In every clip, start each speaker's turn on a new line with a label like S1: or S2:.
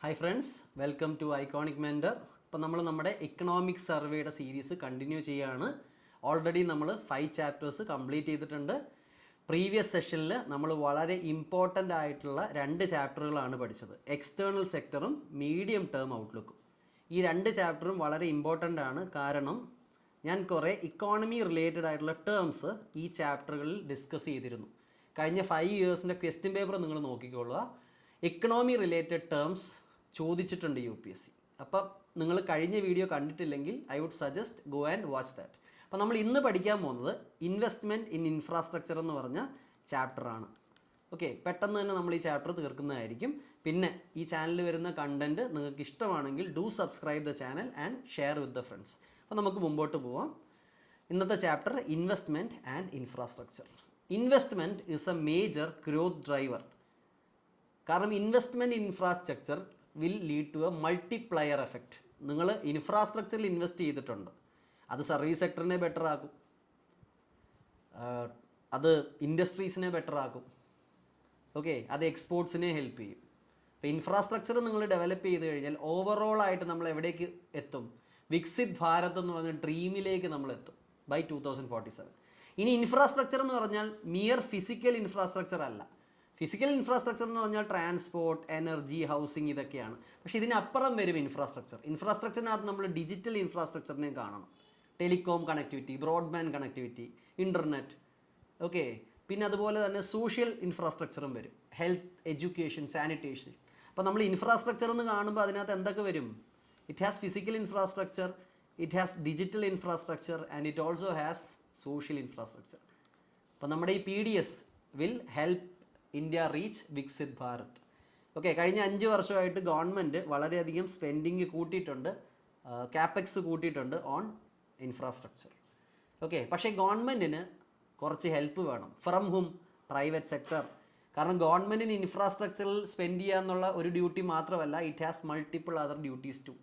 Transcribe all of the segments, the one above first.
S1: Hi friends, welcome to iconic mentor. അപ്പോൾ നമ്മൾ നമ്മുടെ എക്കണോമിക് സർവേയുടെ സീരീസ് കണ്ടിന്യൂ ചെയ്യുകയാണ്. ഓൾറെഡി നമ്മൾ 5 ചാപ്റ്റേഴ്സ് കംപ്ലീറ്റ് ചെയ്തിട്ടുണ്ട്. പ്രീവിയസ് സെഷനിൽ നമ്മൾ വളരെ ഇമ്പോർട്ടൻ്റ് ആയിട്ടുള്ള 2 ചാപ്റ്ററുകളാണ് പഠിച്ചത്, എക്സ്റ്റേണൽ സെക്ടറും മീഡിയം ടേം ഔട്ട്ലുക്കും. ഈ 2 ചാപ്റ്ററും വളരെ ഇമ്പോർട്ടൻ്റ് ആണ്, കാരണം ഞാൻ കുറേ ഇക്കോണമി റിലേറ്റഡ് ആയിട്ടുള്ള ടേംസ് ഈ ചാപ്റ്ററുകളിൽ ഡിസ്കസ് ചെയ്തിരുന്നു. കഴിഞ്ഞ 5 ഇയേഴ്സിൻ്റെ ക്വസ്റ്റ്യൻ പേപ്പർ നിങ്ങൾ നോക്കിക്കൊള്ളുക. എക്കണോമി റിലേറ്റഡ് ടേംസ് ചോദിച്ചിട്ടുണ്ട് UPSC. അപ്പം നിങ്ങൾ കഴിഞ്ഞ വീഡിയോ കണ്ടിട്ടില്ലെങ്കിൽ I would suggest go and watch that. അപ്പോൾ നമ്മൾ ഇന്ന് പഠിക്കാൻ പോകുന്നത് ഇൻവെസ്റ്റ്മെൻറ്റ് ഇൻ ഇൻഫ്രാസ്ട്രക്ചർ എന്ന് പറഞ്ഞ ചാപ്റ്ററാണ്. ഓക്കെ, പെട്ടെന്ന് തന്നെ നമ്മൾ ഈ ചാപ്റ്റർ തീർക്കുന്നതായിരിക്കും. പിന്നെ ഈ ചാനലിൽ വരുന്ന കണ്ടൻറ്റ് നിങ്ങൾക്ക് ഇഷ്ടമാണെങ്കിൽ do subscribe the channel and share with the friends. അപ്പോൾ നമുക്ക് മുമ്പോട്ട് പോവാം. ഇന്നത്തെ chapter investment and infrastructure. Investment is a major growth driver. കാരണം investment infrastructure will lead to a multiplier effect. നിങ്ങൾ ഇൻഫ്രാസ്ട്രക്ചറിൽ ഇൻവെസ്റ്റ് ചെയ്തിട്ടുണ്ട്, അത് സർവീസ് സെക്ടറിനെ ബെറ്റർ ആക്കും, അത് ഇൻഡസ്ട്രീസിനെ ബെറ്റർ ആക്കും, ഓക്കെ, അത് എക്സ്പോർട്സിനെ ഹെൽപ്പ് ചെയ്യും. ഇപ്പോൾ ഇൻഫ്രാസ്ട്രക്ചർ നിങ്ങൾ ഡെവലപ്പ് ചെയ്ത് കഴിഞ്ഞാൽ ഓവറോൾ ആയിട്ട് നമ്മൾ എവിടേക്ക് എത്തും? വികസിത് ഭാരത് എന്ന് പറഞ്ഞ ഡ്രീമിലേക്ക് നമ്മൾ എത്തും ബൈ 2047. ഇനി ഇൻഫ്രാസ്ട്രക്ചർ എന്ന് പറഞ്ഞാൽ മിയർ ഫിസിക്കൽ ഇൻഫ്രാസ്ട്രക്ചർ അല്ല. ഫിസിക്കൽ ഇൻഫ്രാസ്ട്രക്ചർ എന്ന് പറഞ്ഞാൽ ട്രാൻസ്പോർട്ട്, എനർജി, ഹൗസിംഗ്, ഇതൊക്കെയാണ്. പക്ഷേ ഇതിനപ്പുറം വരും ഇൻഫ്രാസ്ട്രക്ചർ. ഇൻഫ്രാസ്ട്രക്ചറിനകത്ത് നമ്മൾ ഡിജിറ്റൽ ഇൻഫ്രാസ്ട്രക്ചറിനെ കാണണം. Telecom connectivity, broadband connectivity, internet, okay. പിന്നെ അതുപോലെ തന്നെ സോഷ്യൽ ഇൻഫ്രാസ്ട്രക്ചറും വരും, ഹെൽത്ത്, എഡ്യൂക്കേഷൻ, സാനിറ്റേഷൻ. അപ്പോൾ നമ്മൾ ഇൻഫ്രാസ്ട്രക്ചർ എന്ന് കാണുമ്പോൾ അതിനകത്ത് എന്തൊക്കെ വരും? It has physical infrastructure, it has digital infrastructure and it also has social infrastructure. അപ്പോൾ നമ്മുടെ ഈ PDS will help India reach Viksit Bharat. Okay, കഴിഞ്ഞ 5 വർഷമായിട്ട് ഗവൺമെൻറ് വളരെയധികം സ്പെൻഡിങ് കൂട്ടിയിട്ടുണ്ട്, ക്യാപെക്സ് കൂട്ടിയിട്ടുണ്ട് ഓൺ ഇൻഫ്രാസ്ട്രക്ചർ. ഓക്കെ, പക്ഷേ ഗവൺമെൻറ്റിന് കുറച്ച് ഹെൽപ്പ് വേണം. From hmm? Private sector. കാരണം ഗവൺമെൻറ്റിന് ഇൻഫ്രാസ്ട്രക്ചറിൽ സ്പെൻഡ് ചെയ്യുക എന്നുള്ള ഒരു ഡ്യൂട്ടി മാത്രമല്ല, it has multiple other duties too.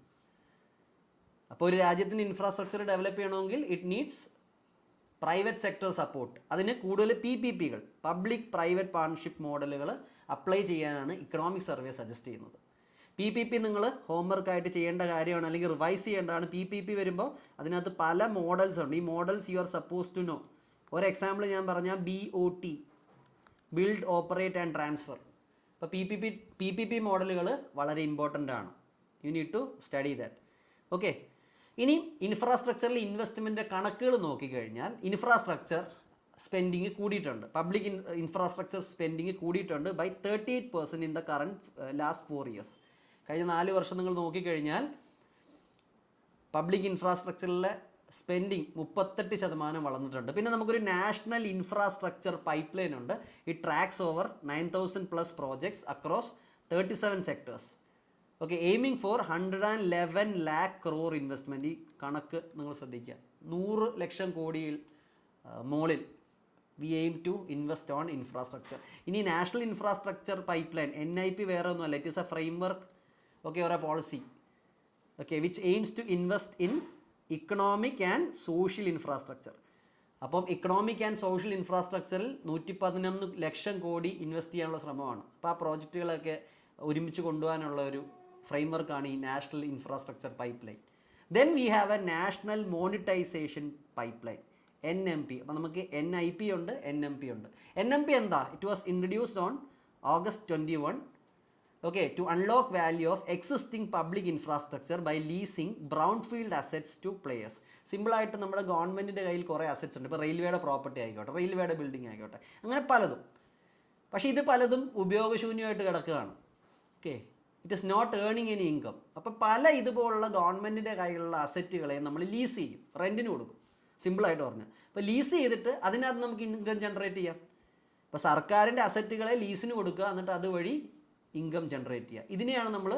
S1: അപ്പോൾ ഒരു രാജ്യത്തിന് ഇൻഫ്രാസ്ട്രക്ചർ ഡെവലപ്പ് ചെയ്യണമെങ്കിൽ it needs private sector support. അതിന് കൂടുതൽ PPPകൾ, പബ്ലിക് പ്രൈവറ്റ് പാർട്ണർഷിപ്പ് മോഡലുകൾ അപ്ലൈ ചെയ്യാനാണ് ഇക്കണോമിക് സർവേ സജസ്റ്റ് ചെയ്യുന്നത്. PPP നിങ്ങൾ ഹോംവർക്കായിട്ട് ചെയ്യേണ്ട കാര്യമാണ്, അല്ലെങ്കിൽ റിവൈസ് ചെയ്യേണ്ടതാണ്. PPP വരുമ്പോൾ അതിനകത്ത് പല മോഡൽസ് ഉണ്ട്. ഈ models you are suppose to know. ഒരു എക്സാമ്പിൾ ഞാൻ പറഞ്ഞാൽ BOT, build, operate and transfer. അപ്പോൾ PPP മോഡലുകൾ വളരെ ഇമ്പോർട്ടൻ്റ് ആണ്. You need to study that. Okay, ഇനി ഇൻഫ്രാസ്ട്രക്ചറിൽ ഇൻവെസ്റ്റ്മെൻറ്റ് കണക്കുകൾ നോക്കിക്കഴിഞ്ഞാൽ ഇൻഫ്രാസ്ട്രക്ചർ സ്പെൻഡിങ് കൂടിയിട്ടുണ്ട്. പബ്ലിക് ഇൻഫ്രാസ്ട്രക്ചർ സ്പെൻഡിങ് കൂടിയിട്ടുണ്ട് by 38% in the current last 4 years. കഴിഞ്ഞ 4 വർഷം നിങ്ങൾ നോക്കിക്കഴിഞ്ഞാൽ പബ്ലിക് ഇൻഫ്രാസ്ട്രക്ചറിലെ സ്പെൻഡിങ് 38% വളർന്നിട്ടുണ്ട്. പിന്നെ നമുക്കൊരു നാഷണൽ ഇൻഫ്രാസ്ട്രക്ചർ പൈപ്പ് ലൈൻ ഉണ്ട്. It tracks over 9,000+ projects across 37 sectors. Okay, aiming for 111 lakh crore investment. ഈ കണക്ക് നിങ്ങൾ ശ്രദ്ധിക്കുക, 100 ലക്ഷം കോടിയിൽ മോളിൽ we aim to invest on infrastructure. ഇനി national infrastructure pipeline, NIP, വേറെ ഒന്നുമല്ല, it is a framework, okay, or a policy, okay, which aims to invest in economic and social infrastructure. അപ്പം ഇക്കണോമിക് ആൻഡ് സോഷ്യൽ ഇൻഫ്രാസ്ട്രക്ചറിൽ 111 lakh crore invest ചെയ്യാനുള്ള ശ്രമമാണ്. അപ്പോൾ ആ പ്രോജക്റ്റുകളൊക്കെ ഒരുമിച്ച് കൊണ്ടുപോകാനുള്ള ഒരു ഫ്രെയിംവർക്കാണ് ഈ national infrastructure pipeline. Then we have a national monetisation pipeline, NMP. അപ്പോൾ നമുക്ക് NIP ഉണ്ട്, NMP ഉണ്ട്. NMP എന്താ? It was introduced on August 21, okay, to unlock value of existing public infrastructure by leasing brownfield assets to players. സിമ്പിളായിട്ട് നമ്മുടെ ഗവൺമെൻറ്റിൻ്റെ കയ്യിൽ കുറേ അസറ്റ്സ് ഉണ്ട്. ഇപ്പോൾ റെയിൽവേയുടെ പ്രോപ്പർട്ടി ആയിക്കോട്ടെ, റെയിൽവേയുടെ ബിൽഡിംഗ് ആയിക്കോട്ടെ, അങ്ങനെ പലതും. പക്ഷേ ഇത് പലതും ഉപയോഗശൂന്യമായിട്ട് കിടക്കുകയാണ്. Okay, it is not earning any income. അപ്പോൾ പല ഇതുപോലുള്ള ഗവൺമെൻറ്റിൻ്റെ കയ്യിലുള്ള അസറ്റുകളെ നമ്മൾ ലീസ് ചെയ്യും, റെൻറ്റിന് കൊടുക്കും, സിമ്പിളായിട്ട് പറഞ്ഞാൽ. അപ്പോൾ ലീസ് ചെയ്തിട്ട് അതിനകത്ത് നമുക്ക് ഇൻകം ജനറേറ്റ് ചെയ്യാം. ഇപ്പോൾ സർക്കാരിൻ്റെ അസറ്റുകളെ ലീസിന് കൊടുക്കുക, എന്നിട്ട് അതുവഴി ഇൻകം ജനറേറ്റ് ചെയ്യുക. ഇതിനെയാണ് നമ്മൾ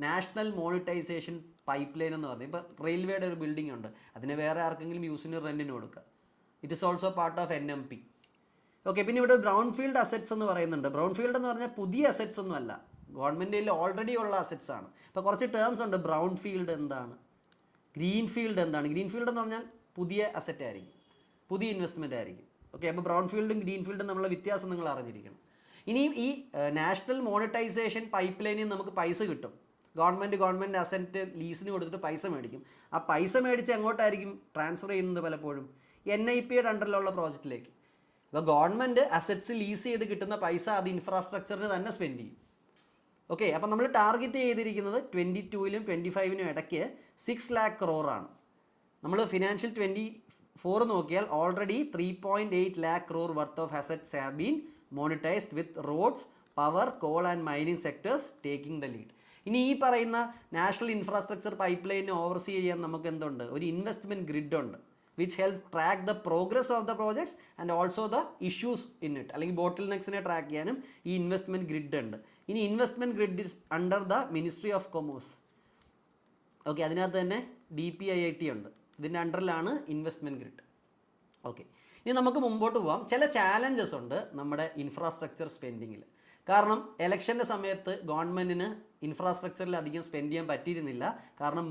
S1: നാഷണൽ മോണിറ്റൈസേഷൻ പൈപ്പ് ലൈൻ എന്ന് പറയുന്നത്. ഇപ്പോൾ റെയിൽവേയുടെ ഒരു ബിൽഡിംഗ് ഉണ്ട്, അതിനെ വേറെ ആർക്കെങ്കിലും യൂസിന് റെൻറ്റിന് കൊടുക്കുക. It is also part of NMP. Okay, പിന്നെ ഇവിടെ ബ്രൗൺ ഫീൽഡ് അസറ്റ്സ് എന്ന് പറയുന്നുണ്ട്. ബ്രൗൺ ഫീൽഡ് എന്ന് പറഞ്ഞാൽ പുതിയ അസറ്റ്സ് ഒന്നും അല്ല, ഗവൺമെൻറ്റിൽ ഓൾറെഡി ഉള്ള അസറ്റ്സ് ആണ്. ഇപ്പോൾ കുറച്ച് ടേംസ് ഉണ്ട്. ബ്രൗൺ ഫീൽഡ് എന്താണ്, ഗ്രീൻ ഫീൽഡ് എന്താണ്? ഗ്രീൻ ഫീൽഡ് എന്ന് പറഞ്ഞാൽ പുതിയ അസറ്റ് ആയിരിക്കും, പുതിയ ഇൻവെസ്റ്റ്മെൻ്റ് ആയിരിക്കും. ഓക്കെ, അപ്പോൾ ബ്രൗൺ ഫീൽഡും ഗ്രീൻ ഫീൽഡും തമ്മിലുള്ള വ്യത്യാസം നിങ്ങൾ അറിഞ്ഞിരിക്കണം. ഇനിയും ഈ നാഷണൽ മോണിറ്റൈസേഷൻ പൈപ്പ് ലൈനിൽ നമുക്ക് പൈസ കിട്ടും. ഗവൺമെൻറ് അസറ്റ് ലീസിന് കൊടുത്തിട്ട് പൈസ മേടിക്കും. ആ പൈസ മേടിച്ച് എങ്ങോട്ടായിരിക്കും ട്രാൻസ്ഫർ ചെയ്യുന്നത്? പലപ്പോഴും NIPയുടെ അണ്ടറിലുള്ള പ്രോജക്റ്റിലേക്ക്. ഇപ്പോൾ ഗവൺമെൻറ് അസറ്റ്സ് ലീസ് ചെയ്ത് കിട്ടുന്ന പൈസ അത് ഇൻഫ്രാസ്ട്രക്ചറിന് തന്നെ സ്പെൻഡ് ചെയ്യും. ഓക്കെ, അപ്പം നമ്മൾ ടാർഗറ്റ് ചെയ്തിരിക്കുന്നത് 22-ലും 25-നും ഇടയ്ക്ക് 6 lakh crore ആണ്. നമ്മൾ ഫിനാൻഷ്യൽ 24 നോക്കിയാൽ already 3.8 lakh crore worth of assets have been monetised with roads, power, coal and mining sectors taking the lead. ഇനി ഈ പറയുന്ന നാഷണൽ ഇൻഫ്രാസ്ട്രക്ചർ പൈപ്പ് ലൈനെ ഓവർസീ ചെയ്യാൻ നമുക്ക് എന്തുണ്ട്? ഒരു ഇൻവെസ്റ്റ്മെൻറ്റ് ഗ്രിഡ് ഉണ്ട്, which help track the progress of the projects and also the issues in it. അല്ലെങ്കിൽ ബോട്ടിൽ നെക്സിനെ ട്രാക്ക് ചെയ്യാനും ഈ ഇൻവെസ്റ്റ്മെൻറ്റ് ഗ്രിഡ് ഉണ്ട്. ഇനി investment grid is under the ministry of commerce. Okay, അതിനകത്ത് തന്നെ DPIIT ഉണ്ട്, ഇതിൻ്റെ അണ്ടറിലാണ് ഇൻവെസ്റ്റ്മെൻറ്റ് ഗ്രിഡ്. ഓക്കെ, ഇനി നമുക്ക് മുമ്പോട്ട് പോകാം. ചില ചാലഞ്ചസ് ഉണ്ട് നമ്മുടെ ഇൻഫ്രാസ്ട്രക്ചർ സ്പെൻഡിങ്ങിൽ. കാരണം എലക്ഷൻ്റെ സമയത്ത് ഗവൺമെൻറ്റിന് ഇൻഫ്രാസ്ട്രക്ചറിൽ അധികം സ്പെൻഡ് ചെയ്യാൻ പറ്റിയിരുന്നില്ല. കാരണം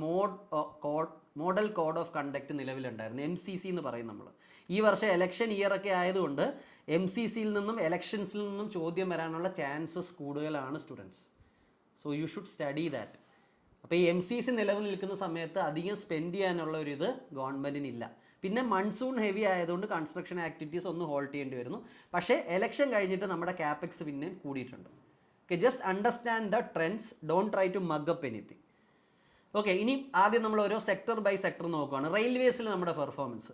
S1: മോഡൽ കോഡ് ഓഫ് കണ്ടക്ട് നിലവിലുണ്ടായിരുന്നു, MCC എന്ന് പറയും നമ്മൾ. ഈ വർഷം എലക്ഷൻ ഇയറൊക്കെ ആയതുകൊണ്ട് MCCയിൽ നിന്നും എലക്ഷൻസിൽ നിന്നും ചോദ്യം വരാനുള്ള ചാൻസസ് കൂടുതലാണ് students. So you should study that. അപ്പോൾ ഈ MCC നിലവിൽ നിൽക്കുന്ന സമയത്ത് അധികം സ്പെൻഡ് ചെയ്യാനുള്ള ഒരു ഇത് ഗവൺമെൻറ്റിനില്ല. പിന്നെ മൺസൂൺ ഹെവി ആയതുകൊണ്ട് കൺസ്ട്രക്ഷൻ ആക്ടിവിറ്റീസ് ഒന്ന് ഹോൾഡ് ചെയ്യേണ്ടി വരുന്നു. പക്ഷേ എലക്ഷൻ കഴിഞ്ഞിട്ട് നമ്മുടെ ക്യാപെക്സ് പിന്നെയും കൂടിയിട്ടുണ്ട്. Okay, just understand the trends, don't try to mug up anything. Okay, ഇനി ആദ്യം നമ്മൾ ഓരോ സെക്ടർ ബൈ സെക്ടർ നോക്കുകയാണ്. റെയിൽവേസിൽ നമ്മുടെ പെർഫോമൻസ്.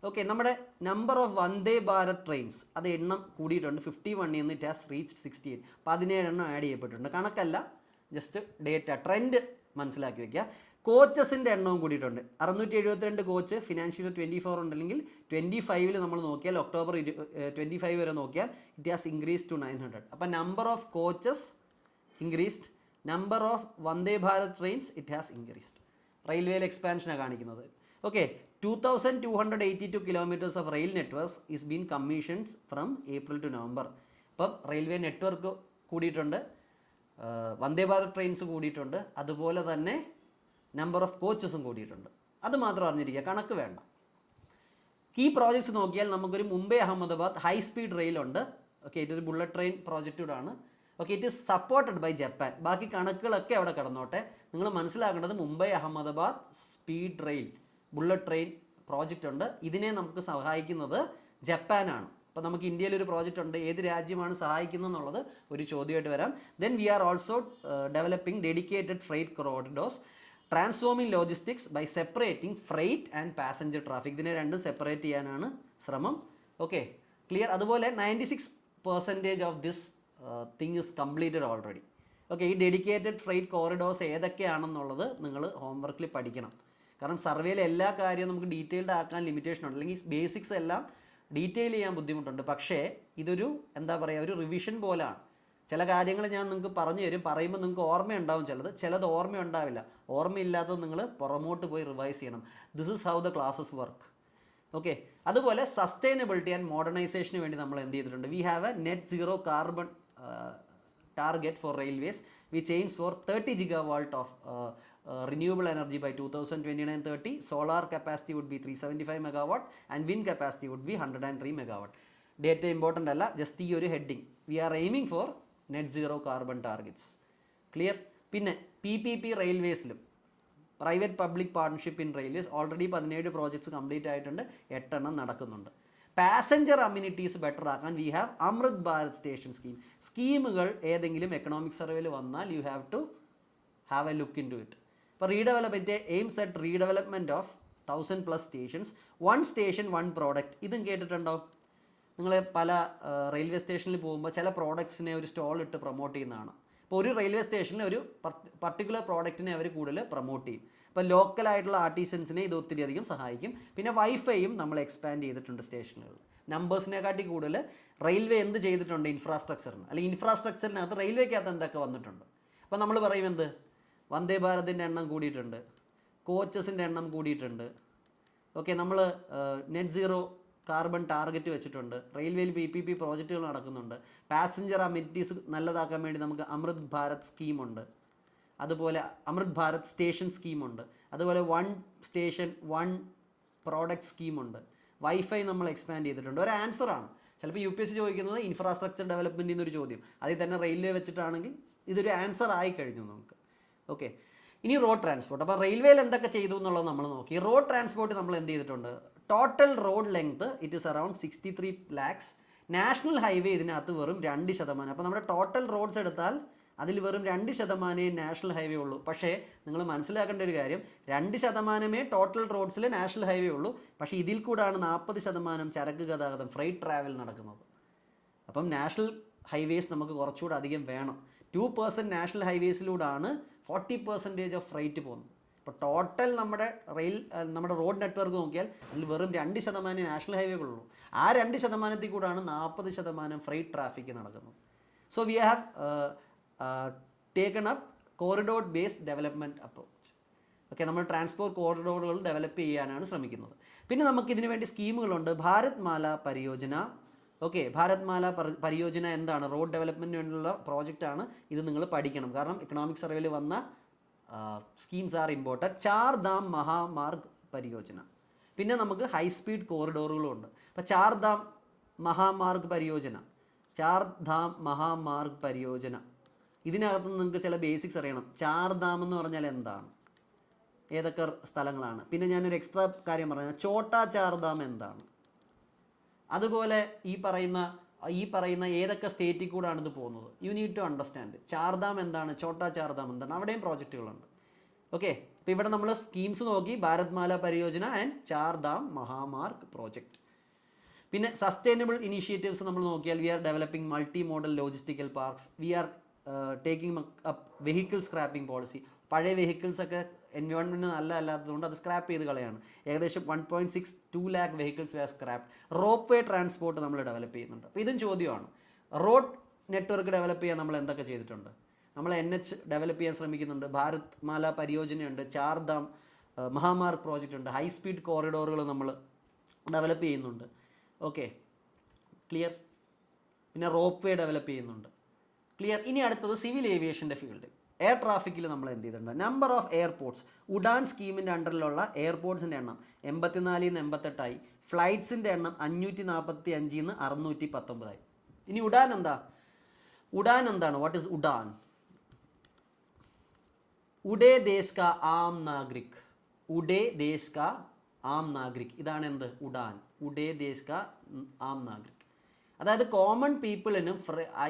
S1: ഓക്കെ, നമ്മുടെ number of Vande Bharat trains അത് എണ്ണം കൂടിയിട്ടുണ്ട്. 51 നിന്ന് ഇറ്റ് ഹാസ് റീച്ച് 68. 17 എണ്ണം ആഡ് ചെയ്യപ്പെട്ടിട്ടുണ്ട്. കണക്കല്ല, ജസ്റ്റ് ഡേറ്റ ട്രെൻഡ് മനസ്സിലാക്കി വയ്ക്കുക. കോച്ചസിൻ്റെ എണ്ണവും കൂടിയിട്ടുണ്ട്. 672 കോച്ച് ഫിനാൻഷ്യൽ 24 ഉണ്ടെങ്കിൽ 25-ൽ നമ്മൾ നോക്കിയാൽ ഒക്ടോബർ 25 വരെ നോക്കിയാൽ ഇറ്റ് ഹാസ് ഇൻക്രീസ് ടു 900. അപ്പം number of coaches increased, number of Vande Bharat trains it has increased. റെയിൽവേയിൽ എക്സ്പാൻഷനാണ് കാണിക്കുന്നത്. Okay, 2282 kilometres of rail networks is been commissioned from April to November. അപ്പം റെയിൽവേ നെറ്റ്വർക്ക് കൂടിയിട്ടുണ്ട്, വന്ദേ ഭാരത് ട്രെയിൻസ് കൂടിയിട്ടുണ്ട്, അതുപോലെ തന്നെ നമ്പർ ഓഫ് കോച്ചസും കൂടിയിട്ടുണ്ട്. അത് മാത്രം അറിഞ്ഞിരിക്കുക, കണക്ക് വേണ്ട. ഈ പ്രോജക്ട്സ് നോക്കിയാൽ നമുക്കൊരു Mumbai Ahmedabad high speed rail ഉണ്ട്. ഓക്കെ, ഇതൊരു ബുള്ളറ്റ് ട്രെയിൻ പ്രോജക്റ്റൂടാണ്. Okay, it is supported by Japan. ബാക്കി കണക്കുകളൊക്കെ അവിടെ കിടന്നോട്ടെ. നിങ്ങൾ മനസ്സിലാക്കേണ്ടത് Mumbai Ahmedabad speed rail bullet train project ഉണ്ട്. ഇതിനെ നമുക്ക് സഹായിക്കുന്നത് ജപ്പാനാണ്. അപ്പോൾ നമുക്ക് ഇന്ത്യയിൽ ഒരു പ്രോജക്റ്റ് ഉണ്ട്, ഏത് രാജ്യമാണ് സഹായിക്കുന്നത് എന്നുള്ളത് ഒരു ചോദ്യമായിട്ട് വരാം. Then we are also developing dedicated freight corridors, transforming logistics by separating freight and passenger traffic. ഇതിനെ രണ്ടും സെപ്പറേറ്റ് ചെയ്യാനാണ് ശ്രമം. Okay, clear. അതുപോലെ 96% of this thing is completed already. Okay, ഈ ഡെഡിക്കേറ്റഡ് ഫ്രൈറ്റ് കോറിഡോർസ് ഏതൊക്കെയാണെന്നുള്ളത് നിങ്ങൾ ഹോംവർക്കിൽ പഠിക്കണം. കാരണം സർവേയിൽ എല്ലാ കാര്യവും നമുക്ക് ഡീറ്റെയിൽഡ് ആക്കാൻ ലിമിറ്റേഷൻ ഉണ്ട്, അല്ലെങ്കിൽ ബേസിക്സ് എല്ലാം ഡീറ്റെയിൽ ചെയ്യാൻ ബുദ്ധിമുട്ടുണ്ട്. പക്ഷേ ഇതൊരു എന്താ പറയുക, ഒരു റിവിഷൻ പോലാണ്. ചില കാര്യങ്ങൾ ഞാൻ നിങ്ങൾക്ക് പറഞ്ഞു തരും, പറയുമ്പോൾ നിങ്ങൾക്ക് ഓർമ്മയുണ്ടാവും, ചിലത് ഓർമ്മയുണ്ടാവില്ല. ഓർമ്മയില്ലാത്തത് നിങ്ങൾ പുറമോട്ട് പോയി റിവൈസ് ചെയ്യണം. This is how the classes work. Okay, അതുപോലെ സസ്റ്റൈനബിലിറ്റി ആൻഡ് മോഡേണൈസേഷന് വേണ്ടി നമ്മൾ എന്ത് ചെയ്തിട്ടുണ്ട്? We have a net zero carbon target for railways which aims for 30 gigawatt ഓഫ് renewable energy by 2029-30. Solar capacity would be 375 megawatt and wind capacity would be 103 megawatt. Data important alla, just ഈ ഒരു heading. We are aiming for net zero carbon targets. Clear. പിന്നെ PPP റെയിൽവേസിലും private public partnership in railways already 17 projects complete ആയിട്ടുണ്ട്, 8 എണ്ണം നടക്കുന്നുണ്ട്. Passenger amenities better ആക്കാൻ we have Amrit Bharat station scheme. സ്കീമുകൾ ഏതെങ്കിലും എക്കണോമിക് സർവേയിൽ വന്നാൽ you have to have a look in to it. ഇപ്പോൾ redevelopment aims at redevelopment of 1000+ stations, 1 station 1 product. ഇതും കേട്ടിട്ടുണ്ടോ? നിങ്ങൾ പല റെയിൽവേ സ്റ്റേഷനിൽ പോകുമ്പോൾ ചില പ്രോഡക്ട്സിനെ ഒരു സ്റ്റോൾ ഇട്ട് പ്രൊമോട്ട് ചെയ്യുന്നതാണ്. ഇപ്പോൾ ഒരു റെയിൽവേ സ്റ്റേഷനിൽ ഒരു പർട്ടിക്കുലർ പ്രോഡക്റ്റിനെ അവർ കൂടുതൽ പ്രൊമോട്ട് ചെയ്യും. ഇപ്പോൾ ലോക്കലായിട്ടുള്ള ആർട്ടിസൻസിനെ ഇത് ഒത്തിരി അധികം സഹായിക്കും. പിന്നെ വൈഫൈയും നമ്മൾ എക്സ്പാൻഡ് ചെയ്തിട്ടുണ്ട് സ്റ്റേഷനുകളിൽ. നമ്പേഴ്സിനെക്കാട്ടി കൂടുതൽ റെയിൽവേ എന്ത് ചെയ്തിട്ടുണ്ട് ഇൻഫ്രാസ്ട്രക്ചറിന്, അല്ലെങ്കിൽ ഇൻഫ്രാസ്ട്രക്ചറിനകത്ത് റെയിൽവേക്കകത്ത് എന്തൊക്കെ വന്നിട്ടുണ്ട്. അപ്പോൾ നമ്മൾ പറയും എന്ത്, വന്ദേ ഭാരതിൻ്റെ എണ്ണം കൂടിയിട്ടുണ്ട്, കോച്ചസിൻ്റെ എണ്ണം കൂടിയിട്ടുണ്ട്. ഓക്കെ, നമ്മൾ നെറ്റ് സീറോ കാർബൺ ടാർഗറ്റ് വെച്ചിട്ടുണ്ട്, റെയിൽവേയിൽ PPP പ്രോജക്റ്റുകൾ നടക്കുന്നുണ്ട്, പാസഞ്ചർ അമ്യൂണിറ്റീസ് നല്ലതാക്കാൻ വേണ്ടി നമുക്ക് അമൃത് ഭാരത് സ്കീമുണ്ട്, അതുപോലെ അമൃത് ഭാരത് സ്റ്റേഷൻ സ്കീമുണ്ട്, അതുപോലെ 1 സ്റ്റേഷൻ 1 പ്രോഡക്റ്റ് സ്കീമുണ്ട്, വൈഫൈ നമ്മൾ എക്സ്പാൻഡ് ചെയ്തിട്ടുണ്ട്. ഒരു ആൻസറാണ്. ചിലപ്പോൾ UPSC ചോദിക്കുന്നത് ഇൻഫ്രാസ്ട്രക്ചർ ഡെവലപ്മെൻറ്റിൽ നിന്നൊരു ചോദ്യം, അതിൽ തന്നെ റെയിൽവേ വെച്ചിട്ടാണെങ്കിൽ ഇതൊരു ആൻസർ ആയി കഴിഞ്ഞു നമുക്ക്. ഓക്കെ, ഇനി റോഡ് ട്രാൻസ്പോർട്ട്. അപ്പോൾ റെയിൽവേയിൽ എന്തൊക്കെ ചെയ്തു എന്നുള്ളത് നമ്മൾ നോക്കി. റോഡ് ട്രാൻസ്പോർട്ട് നമ്മൾ എന്ത് ചെയ്തിട്ടുണ്ട്? Total road length it is around 63 lakhs. National highway ഇതിനകത്ത് വെറും 2%. അപ്പോൾ നമ്മുടെ ടോട്ടൽ റോഡ്സ് എടുത്താൽ അതിൽ വെറും 2% നാഷണൽ ഹൈവേ ഉള്ളൂ. പക്ഷേ നിങ്ങൾ മനസ്സിലാക്കേണ്ട ഒരു കാര്യം, 2% ടോട്ടൽ റോഡ്സിൽ നാഷണൽ ഹൈവേ ഉള്ളൂ. പക്ഷേ ഇതിൽ കൂടാണ് 40% ചരക്ക് ഗതാഗതം, ഫ്രൈറ്റ് ട്രാവൽ നടക്കുന്നത്. അപ്പം നാഷണൽ ഹൈവേസ് നമുക്ക് കുറച്ചുകൂടെ അധികം വേണം. 2% നാഷണൽ ഹൈവേസിലൂടെയാണ് 40% ഓഫ് ഫ്രൈറ്റ് പോകുന്നത്. ഇപ്പോൾ ടോട്ടൽ നമ്മുടെ റോഡ് നെറ്റ്വർക്ക് നോക്കിയാൽ അതിൽ വെറും 2% നാഷണൽ ഹൈവേകളുള്ളൂ. ആ 2% കൂടാണ് 40% ഫ്രൈറ്റ് ട്രാഫിക് നടക്കുന്നത്. So we have taken up corridor based development approach. Okay, നമ്മൾ ട്രാൻസ്പോർട്ട് കോറിഡോറുകൾ ഡെവലപ്പ് ചെയ്യാനാണ് ശ്രമിക്കുന്നത്. പിന്നെ നമുക്ക് ഇതിനു വേണ്ടി സ്കീമുകളുണ്ട്. ഭാരത് മാല പരിയോജന. ഓക്കെ, ഭാരത് മാല പരിയോജന എന്താണ്? റോഡ് ഡെവലപ്മെൻറ്റിന് വേണ്ടിയുള്ള പ്രോജക്റ്റാണ്. ഇത് നിങ്ങൾ പഠിക്കണം, കാരണം ഇക്കണോമിക് സർവേയിൽ വന്ന സ്കീംസ് ആർ ഇമ്പോർട്ടൻറ്റ്. ചാർ ധാം മഹാമാർഗ് പരിയോജന. പിന്നെ നമുക്ക് ഹൈ സ്പീഡ് കോറിഡോറുകളുണ്ട്. അപ്പോൾ ചാർ ധാം മഹാമാർഗ് പരിയോജന ഇതിനകത്ത് നിങ്ങൾക്ക് ചില ബേസിക്സ് അറിയണം. ചാർ ധാം എന്ന് പറഞ്ഞാൽ എന്താണ്, ഏതൊക്കെ സ്ഥലങ്ങളാണ്. പിന്നെ ഞാനൊരു എക്സ്ട്രാ കാര്യം പറഞ്ഞാൽ ചോട്ടാ ചാർ ധാം എന്താണ്, അതുപോലെ ഈ പറയുന്ന ഏതൊക്കെ സ്റ്റേറ്റിൽ കൂടാണ് ഇത് പോകുന്നത്. You need to understand. Char Dham എന്താണ്, ചോട്ടാ ചാർധാം എന്താണ്, അവിടെയും പ്രോജക്റ്റുകളുണ്ട്. ഓക്കെ, അപ്പോൾ ഇവിടെ നമ്മൾ സ്കീംസ് നോക്കി, ഭാരത് മാല പരിയോജന ആൻഡ് ചാർധാം മഹാമാർഗ് പ്രോജക്റ്റ്. പിന്നെ സസ്റ്റൈനബിൾ ഇനീഷ്യേറ്റീവ്സ് നമ്മൾ നോക്കിയാൽ, we are developing multi modal logistical parks. We are taking up vehicle scrapping policy. പഴയ വെഹിക്കിൾസൊക്കെ എൻവയോൺമെൻറ്റിന് അല്ലാത്തതുകൊണ്ട് അത് സ്ക്രാപ്പ് ചെയ്ത് കളയാണ്. ഏകദേശം 1.62 lakh vehicles were scrap. Ropeway transport നമ്മൾ ഡെവലപ്പ് ചെയ്യുന്നുണ്ട്. അപ്പോൾ ഇതും ചോദ്യമാണ്. റോഡ് നെറ്റ്വർക്ക് ഡെവലപ്പ് ചെയ്യാൻ നമ്മൾ എന്തൊക്കെ ചെയ്തിട്ടുണ്ട്? നമ്മൾ NH ഡെവലപ്പ് ചെയ്യാൻ ശ്രമിക്കുന്നുണ്ട്. ഭാരത് മാല പരിയോജനയുണ്ട്, ചാർധാം മഹാമാർഗ് പ്രോജക്റ്റ് ഉണ്ട്, ഹൈ സ്പീഡ് കോറിഡോറുകൾ നമ്മൾ ഡെവലപ്പ് ചെയ്യുന്നുണ്ട്. Okay, clear. പിന്നെ റോപ്പ് വേ ഡെവലപ്പ് ചെയ്യുന്നുണ്ട്. ക്ലിയർ. ഇനി അടുത്തത് സിവിൽ ഏവിയേഷൻ്റെ ഫീൽഡ്. എയർ ട്രാഫിക്കിൽ നമ്മൾ എന്ത് ചെയ്തിട്ടുണ്ട്? Number of airports. ഉഡാൻ സ്കീമിൻ്റെ അണ്ടറിലുള്ള എയർപോർട്ട്സിൻ്റെ എണ്ണം 84 നിന്ന് 88 ഫ്ലൈറ്റ്സിൻ്റെ എണ്ണം 545 നിന്ന് 619. ഇനി ഉഡാൻ എന്താണ്? What is Udan? ഉഡേ ദേശ് കാ ആം നാഗ്രിക്. ഇതാണ് എന്ത്? ഉഡാൻ. ഉഡേ ദേശ് കാ ആം നാഗ്രിക്. അതായത് കോമൺ പീപ്പിളിനും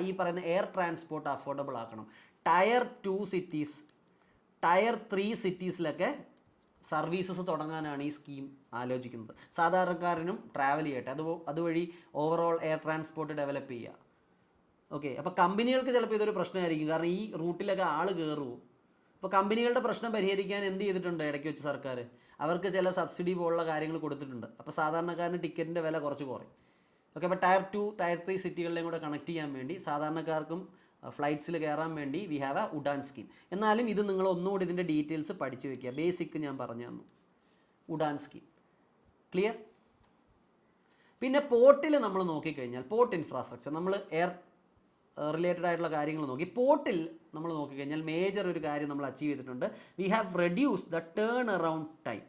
S1: ഈ പറയുന്ന എയർ ട്രാൻസ്പോർട്ട് അഫോർഡബിൾ ആക്കണം. ടയർ 2 സിറ്റീസ്, ടയർ 3 സിറ്റീസിലൊക്കെ സർവീസസ് തുടങ്ങാനാണ് ഈ സ്കീം ആലോചിക്കുന്നത്. സാധാരണക്കാരനും ട്രാവൽ ചെയ്യട്ടെ, അതുവഴി ഓവറോൾ എയർ ട്രാൻസ്പോർട്ട് ഡെവലപ്പ് ചെയ്യുക. ഓക്കെ, അപ്പോൾ കമ്പനികൾക്ക് ചിലപ്പോൾ ഇതൊരു പ്രശ്നമായിരിക്കും, കാരണം ഈ റൂട്ടിലൊക്കെ ആൾ കയറുമോ. അപ്പോൾ കമ്പനികളുടെ പ്രശ്നം പരിഹരിക്കാൻ എന്ത് ചെയ്തിട്ടുണ്ട് ഇടയ്ക്ക് വെച്ച് സർക്കാർ? അവർക്ക് ചില സബ്സിഡി പോലുള്ള കാര്യങ്ങൾ കൊടുത്തിട്ടുണ്ട്. അപ്പോൾ സാധാരണക്കാരന് ടിക്കറ്റിൻ്റെ വില കുറച്ച് കുറയും. ഓക്കെ, അപ്പോൾ ടയർ 2, ടയർ 3 സിറ്റികളിലെയും കൂടെ കണക്ട് ചെയ്യാൻ വേണ്ടി സാധാരണക്കാർക്കും ഫ്ലൈറ്റ്സിൽ കയറാൻ വേണ്ടി we have a Udan scheme. എന്നാലും ഇത് നിങ്ങൾ ഒന്നുകൂടി ഇതിൻ്റെ ഡീറ്റെയിൽസ് പഠിച്ചു വയ്ക്കുക. ബേസിക് ഞാൻ പറഞ്ഞു തന്നു. Udan scheme clear. പിന്നെ പോർട്ടിൽ നമ്മൾ നോക്കിക്കഴിഞ്ഞാൽ, പോർട്ട് ഇൻഫ്രാസ്ട്രക്ചർ, നമ്മൾ എയർ റിലേറ്റഡ് ആയിട്ടുള്ള കാര്യങ്ങൾ നോക്കി. പോർട്ടിൽ നമ്മൾ നോക്കിക്കഴിഞ്ഞാൽ മേജർ ഒരു കാര്യം നമ്മൾ അച്ചീവ് ചെയ്തിട്ടുണ്ട്. We have reduce the turn around time.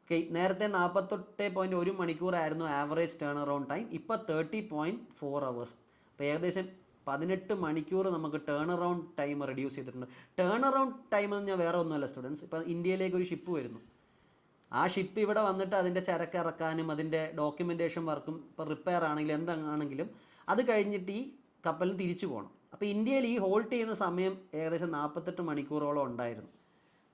S1: Okay, നേരത്തെ 48.1 മണിക്കൂറായിരുന്നു ആവറേജ് ടേൺ അറൗണ്ട് ടൈം. ഇപ്പോൾ 30.4 hours. അപ്പോൾ ഏകദേശം 18 മണിക്കൂർ നമുക്ക് ടേൺ അറൗണ്ട് ടൈം റെഡ്യൂസ് ചെയ്തിട്ടുണ്ട്. ടേൺ അറൗണ്ട് ടൈം എന്ന് ഞാൻ വേറെ ഒന്നുമല്ല സ്റ്റുഡൻസ്. ഇപ്പോൾ ഇന്ത്യയിലേക്ക് ഒരു ഷിപ്പ് വരുന്നു. ആ ഷിപ്പ് ഇവിടെ വന്നിട്ട് അതിൻ്റെ ചരക്ക് ഇറക്കാനും അതിൻ്റെ ഡോക്യുമെൻറ്റേഷൻ വർക്കും ഇപ്പോൾ റിപ്പയർ ആണെങ്കിലും എന്താണെങ്കിലും അത് കഴിഞ്ഞിട്ട് ഈ കപ്പലിന് തിരിച്ചു പോകണം. അപ്പോൾ ഇന്ത്യയിൽ ഈ ഹോൾഡ് ചെയ്യുന്ന സമയം ഏകദേശം 48 മണിക്കൂറോളം ഉണ്ടായിരുന്നു.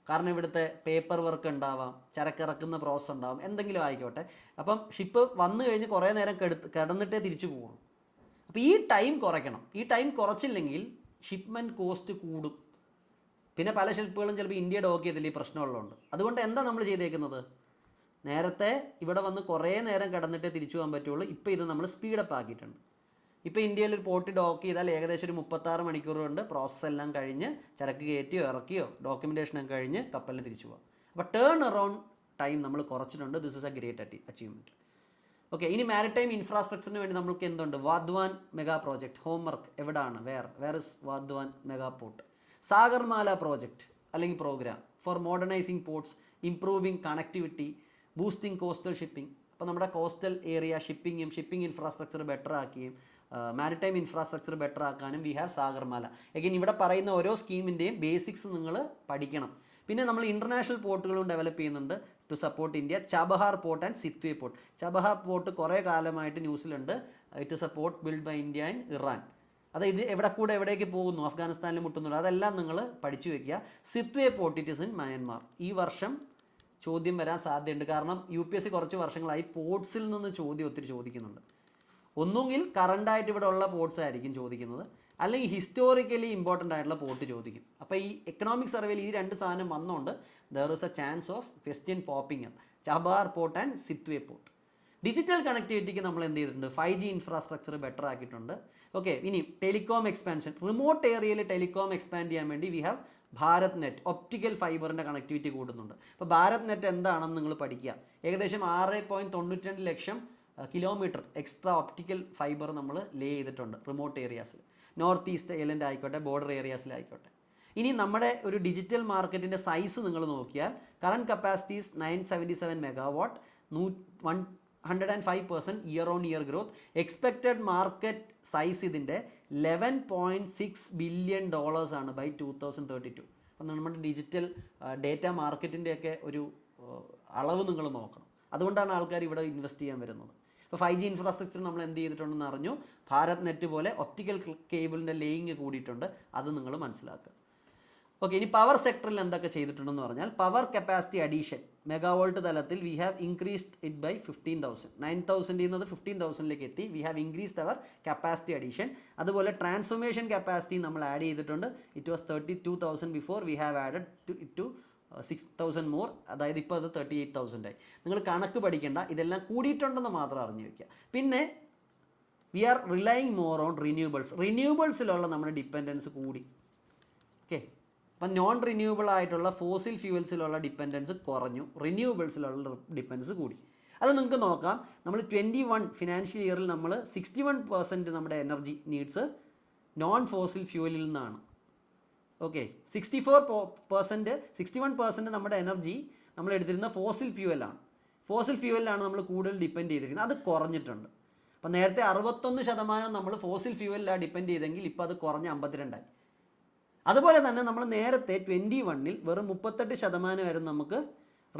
S1: കാരണം ഇവിടുത്തെ പേപ്പർ വർക്ക് ഉണ്ടാവാം, ചരക്കിറക്കുന്ന പ്രോസസ്സ് ഉണ്ടാവാം, എന്തെങ്കിലും ആയിക്കോട്ടെ. അപ്പം ഷിപ്പ് വന്നു കഴിഞ്ഞ് കുറേ നേരം കിടന്നിട്ടേ തിരിച്ചു പോകണം. അപ്പോൾ ഈ ടൈം കുറയ്ക്കണം. ഈ ടൈം കുറച്ചില്ലെങ്കിൽ ഷിപ്മെൻറ്റ് കോസ്റ്റ് കൂടും. പിന്നെ പല ഷിപ്പുകളും ചിലപ്പോൾ ഇന്ത്യ ഡോക്ക് ചെയ്തില്ല, ഈ പ്രശ്നമുള്ളതുകൊണ്ട്. അതുകൊണ്ട് എന്താ നമ്മൾ ചെയ്തേക്കുന്നത്? നേരത്തെ ഇവിടെ വന്ന് കുറേ നേരം കിടന്നിട്ടേ തിരിച്ചു പോകാൻ പറ്റുള്ളൂ. ഇപ്പോൾ ഇത് നമ്മൾ സ്പീഡപ്പ് ആക്കിയിട്ടുണ്ട്. ഇപ്പോൾ ഇന്ത്യയിൽ ഒരു പോർട്ട് ഡോക്ക് ചെയ്താൽ ഏകദേശം ഒരു 36 മണിക്കൂർ കൊണ്ട് പ്രോസസ്സ് എല്ലാം കഴിഞ്ഞ് ചരക്ക് കയറ്റിയോ ഇറക്കിയോ ഡോക്യുമെൻറ്റേഷനൊക്കെ കഴിഞ്ഞ് കപ്പലിന് തിരിച്ചു പോകാം. അപ്പോൾ ടേൺ അറൗണ്ട് ടൈം നമ്മൾ കുറച്ചിട്ടുണ്ട്. This is a great achievement. Okay, ഇനി മാരിടൈം ഇൻഫ്രാസ്ട്രക്ചറിന് വേണ്ടി നമുക്ക് എന്തുണ്ട്? Vadhavan mega project. ഹോംവർക്ക് എവിടെയാണ്? Where is Vadhavan mega port? Sagarmala project അല്ലെങ്കിൽ program for modernising ports, improving connectivity, boosting coastal shipping. അപ്പോൾ നമ്മുടെ coastal area shipping infrastructure better ആക്കുകയും മാരിടൈം ഇൻഫ്രാസ്ട്രക്ചർ ബെറ്റർ ആക്കാനും വി ഹാവ് സാഗർമാല. എഗെയിൻ ഇവിടെ പറയുന്ന ഓരോ സ്കീമിൻ്റെയും ബേസിക്സ് നിങ്ങൾ പഠിക്കണം. പിന്നെ നമ്മൾ ഇൻ്റർനാഷണൽ പോർട്ടുകളും ഡെവലപ്പ് ചെയ്യുന്നുണ്ട് to support India. Chabahar port and Sittwe port. Chabahar port കുറേ കാലമായിട്ട് ന്യൂസിലുണ്ട്. It is a port build by India and Iran. അതായത് എവിടെ കൂടെ എവിടേക്ക് പോകുന്നു, അഫ്ഗാനിസ്ഥാനിൽ മുട്ടുന്നുള്ളൂ, അതെല്ലാം നിങ്ങൾ പഠിച്ചു വെക്കുക. സിത്വേ പോർട്ട് ഇറ്റ് ഇസ് ഇൻ മയൻമാർ. ഈ വർഷം ചോദ്യം വരാൻ സാധ്യതയുണ്ട്. കാരണം UPSC കുറച്ച് വർഷങ്ങളായി പോർട്സിൽ നിന്ന് ചോദ്യം ഒത്തിരി ചോദിക്കുന്നുണ്ട്. ഒന്നുകിൽ കറണ്ടായിട്ട് ഇവിടെ ഉള്ള പോർട്സ് ആയിരിക്കും ചോദിക്കുന്നത്, അല്ലെങ്കിൽ ഹിസ്റ്റോറിക്കലി ഇമ്പോർട്ടൻ്റ് ആയിട്ടുള്ള പോർട്ട് ചോദിക്കും. അപ്പോൾ ഈ എക്കണോമിക് സർവേയിൽ ഈ രണ്ട് സാധനം വന്നുകൊണ്ട് there is a chance of question popping up. Chabahar port and Sittwe port. Digital കണക്ടിവിറ്റിക്ക് നമ്മൾ എന്ത് ചെയ്തിട്ടുണ്ട്? 5G ഇൻഫ്രാസ്ട്രക്ചർ ബെറ്റർ ആക്കിയിട്ടുണ്ട്. ഓക്കെ, ഇനി ടെലികോം എക്സ്പാൻഷൻ. റിമോട്ട് ഏരിയയിൽ ടെലികോം എക്സ്പാൻഡ് ചെയ്യാൻ വേണ്ടി we have Bharat Net. Optical ഫൈബറിൻ്റെ കണക്ടിവിറ്റി കൂടുന്നുണ്ട്. അപ്പോൾ ഭാരത് നെറ്റ് എന്താണെന്ന് നിങ്ങൾ പഠിക്കുക. ഏകദേശം 6.92 lakh kilometre extra optical fibre നമ്മൾ ലേ ചെയ്തിട്ടുണ്ട് റിമോട്ട് ഏരിയാസിൽ. നോർത്ത് ഈസ്റ്റ് ഐലൻഡ് ആയിക്കോട്ടെ, ബോർഡർ ഏരിയാസിലായിക്കോട്ടെ. ഇനി നമ്മുടെ ഒരു ഡിജിറ്റൽ മാർക്കറ്റിൻ്റെ സൈസ് നിങ്ങൾ നോക്കിയാൽ current capacities 977 megawatt, 105% year on year growth. Expected market size ഇതിൻ്റെ $11.6 ബില്യൺ ആണ് ബൈ 2032. അപ്പം നമ്മുടെ ഡിജിറ്റൽ ഡേറ്റ മാർക്കറ്റിൻ്റെയൊക്കെ ഒരു അളവ് നിങ്ങൾ നോക്കണം. അതുകൊണ്ടാണ് ആൾക്കാർ ഇവിടെ ഇൻവെസ്റ്റ് ചെയ്യാൻ വരുന്നത്. ഇപ്പോൾ 5G ഇൻഫ്രാസ്ട്രക്ചർ നമ്മൾ എന്ത് ചെയ്തിട്ടുണ്ടെന്ന് അറിഞ്ഞു. ഭാരത് നെറ്റ് പോലെ ഒപ്റ്റിക്കൽ കേബിളിൻ്റെ ലേയിങ് കൂടിയിട്ടുണ്ട്. അത് നിങ്ങൾ മനസ്സിലാക്കുക. ഓക്കെ, ഇനി പവർ സെക്ടറിൽ എന്തൊക്കെ ചെയ്തിട്ടുണ്ടെന്ന് പറഞ്ഞാൽ പവർ കപ്പാസിറ്റി അഡീഷൻ മെഗാവോൾട്ട് തലത്തിൽ we have increased it by 15,000. 9,000 ചെയ്യുന്നത് 15,000ലേക്ക് എത്തി. We have increased our capacity addition. അതുപോലെ ട്രാൻസ്ഫോർമേഷൻ കപ്പാസിറ്റി നമ്മൾ ആഡ് ചെയ്തിട്ടുണ്ട്. It was 32,000 before. We have added to 6,000 more. അതായത് ഇപ്പോൾ അത് 38,000 ആയി. നിങ്ങൾ കണക്ക് പഠിക്കേണ്ട, ഇതെല്ലാം കൂടിയിട്ടുണ്ടെന്ന് മാത്രം അറിഞ്ഞു വയ്ക്കുക. പിന്നെ we are relying more on renewables. റിന്യൂവബിൾസിലുള്ള നമ്മുടെ ഡിപ്പെൻഡൻസ് കൂടി. ഓക്കെ, അപ്പം നോൺ റിന്യൂവബിൾ ആയിട്ടുള്ള ഫോസിൽ ഫ്യൂവൽസിലുള്ള ഡിപ്പെൻഡൻസ് കുറഞ്ഞു, റിന്യൂവബിൾസിലുള്ള ഡിപ്പെൻഡൻസ് കൂടി. അത് നിങ്ങൾക്ക് നോക്കാം. നമ്മൾ 21 ഫിനാൻഷ്യൽ ഇയറിൽ നമ്മൾ 61% നമ്മുടെ എനർജി നീഡ്സ് നോൺ ഫോസിൽ ഫ്യൂവലിൽ നിന്നാണ്. ഓക്കെ, 61% നമ്മുടെ എനർജി നമ്മൾ എടുത്തിരുന്ന ഫോസിൽ ഫ്യൂവലാണ്. ഫോസിൽ ഫ്യൂവലിലാണ് നമ്മൾ കൂടുതൽ ഡിപ്പെൻഡ് ചെയ്തിരിക്കുന്നത്. അത് കുറഞ്ഞിട്ടുണ്ട്. അപ്പം നേരത്തെ 61% നമ്മൾ ഫോസിൽ ഫ്യൂവലിലാണ് ഡിപ്പെൻഡ് ചെയ്തെങ്കിൽ ഇപ്പോൾ അത് കുറഞ്ഞ് 52 ആയി. അതുപോലെ തന്നെ നമ്മൾ നേരത്തെ 21-ൽ വെറും 38% വരെ നമുക്ക്